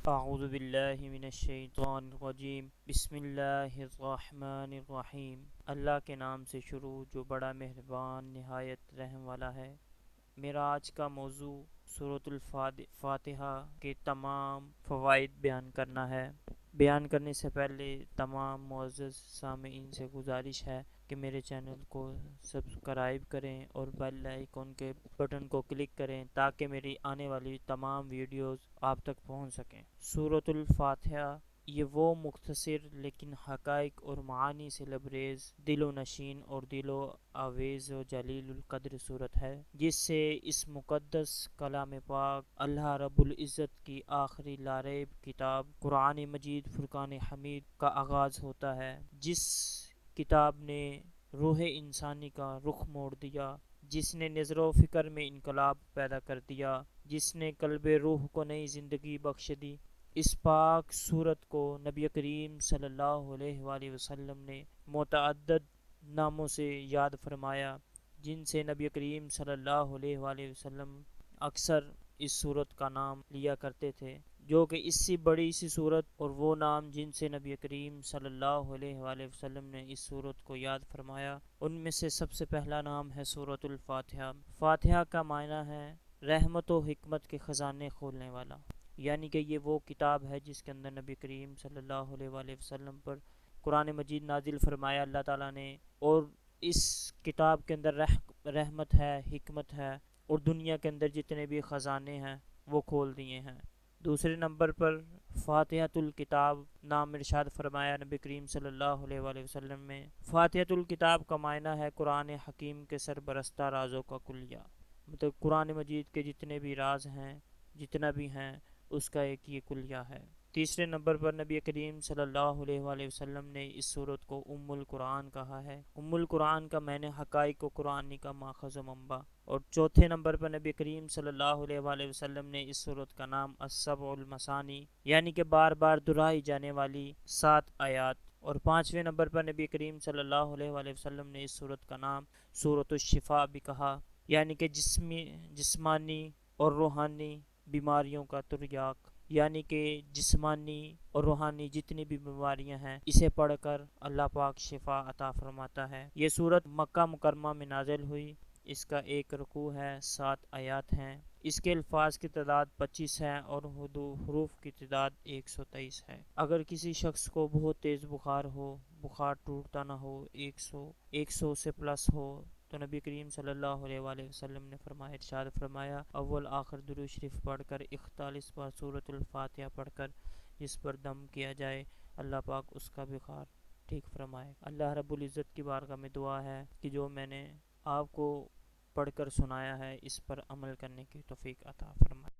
اعوذ باللہ من الشیطان الرجیم بسم اللہ الرحمن الرحیم۔ اللہ کے نام سے شروع جو بڑا مہربان نہایت رحم والا ہے۔ میرا آج کا موضوع سورۃ الفاتحہ کے تمام فوائد بیان کرنا ہے۔ بیان کرنے سے پہلے تمام معزز سامعین سے گزارش ہے کہ میرے چینل کو سبسکرائب کریں اور بیل آئیکن کے بٹن کو کلک کریں تاکہ میری آنے والی تمام ویڈیوز آپ تک پہنچ سکیں۔ سورۃ الفاتحہ یہ وہ مختصر لیکن حقائق اور معانی سے لبریز، دل و نشین اور دل و آویز و جلیل القدر صورت ہے، جس سے اس مقدس کلام پاک اللہ رب العزت کی آخری لاریب کتاب قرآن مجید فرقان حمید کا آغاز ہوتا ہے، جس کتاب نے روح انسانی کا رخ موڑ دیا، جس نے نظر و فکر میں انقلاب پیدا کر دیا، جس نے قلب روح کو نئی زندگی بخش دی۔ اس پاک سورت کو نبی کریم صلی اللہ علیہ وآلہ وسلم نے متعدد ناموں سے یاد فرمایا، جن سے نبی کریم صلی اللہ علیہ وآلہ وسلم اکثر اس سورت کا نام لیا کرتے تھے، جو کہ اس سے بڑی سی سورت اور وہ نام جن سے نبی کریم صلی اللہ علیہ وآلہ وسلم نے اس سورت کو یاد فرمایا، ان میں سے سب سے پہلا نام ہے سورۃ الفاتحہ۔ فاتحہ کا معنی ہے رحمت و حکمت کے خزانے کھولنے والا، یعنی کہ یہ وہ کتاب ہے جس کے اندر نبی کریم صلی اللہ علیہ وآلہ وسلم پر قرآن مجید نازل فرمایا اللہ تعالیٰ نے، اور اس کتاب کے اندر رحمت ہے، حکمت ہے، اور دنیا کے اندر جتنے بھی خزانے ہیں وہ کھول دیے ہیں۔ دوسرے نمبر پر فاتحۃ الکتاب نام ارشاد فرمایا نبی کریم صلی اللہ علیہ وآلہ وسلم میں۔ فاتحۃ الکتاب کا معنی ہے قرآن حکیم کے سربرستہ رازوں کا کلیہ، مطلب قرآن مجید کے جتنے بھی راز ہیں، جتنا بھی ہیں، اس کا ایک یہ کلیہ ہے۔ تیسرے نمبر پر نبی کریم صلی اللہ علیہ وآلہ وسلم نے اس سورت کو ام القرآن کہا ہے۔ ام القرآن کا معنی حقائق و قرآن کا ماخذ و منبع۔ اور چوتھے نمبر پر نبی کریم صلی اللہ علیہ وآلہ وسلم نے اس سورت کا نام السبع المثانی، یعنی کہ بار بار دہرائی جانے والی 7 آیات۔ اور پانچویں نمبر پر نبی کریم صلی اللہ علیہ وآلہ وسلم نے اس سورت کا نام سورۃ الشفاء بھی کہا، یعنی کہ جسمانی اور روحانی بیماریوں کا تریاق، یعنی کہ جسمانی اور روحانی جتنی بھی بیماریاں ہیں اسے پڑھ کر اللہ پاک شفا عطا فرماتا ہے۔ یہ سورت مکہ مکرمہ میں نازل ہوئی، اس کا ایک رکوع ہے، 7 آیات ہیں، اس کے الفاظ کی تعداد 25 ہے اور حروف کی تعداد 123 ہے۔ اگر کسی شخص کو بہت تیز بخار ہو، بخار ٹوٹتا نہ ہو، 100 سے پلس ہو، تو نبی کریم صلی اللہ علیہ وآلہ وسلم نے ارشاد فرمایا اول آخر درود شریف پڑھ کر 41 بار سورۃ الفاتحہ پڑھ کر جس پر دم کیا جائے، اللہ پاک اس کا بخار ٹھیک فرمائے۔ اللہ رب العزت کی بارگاہ میں دعا ہے کہ جو میں نے آپ کو پڑھ کر سنایا ہے اس پر عمل کرنے کی توفیق عطا فرمائے۔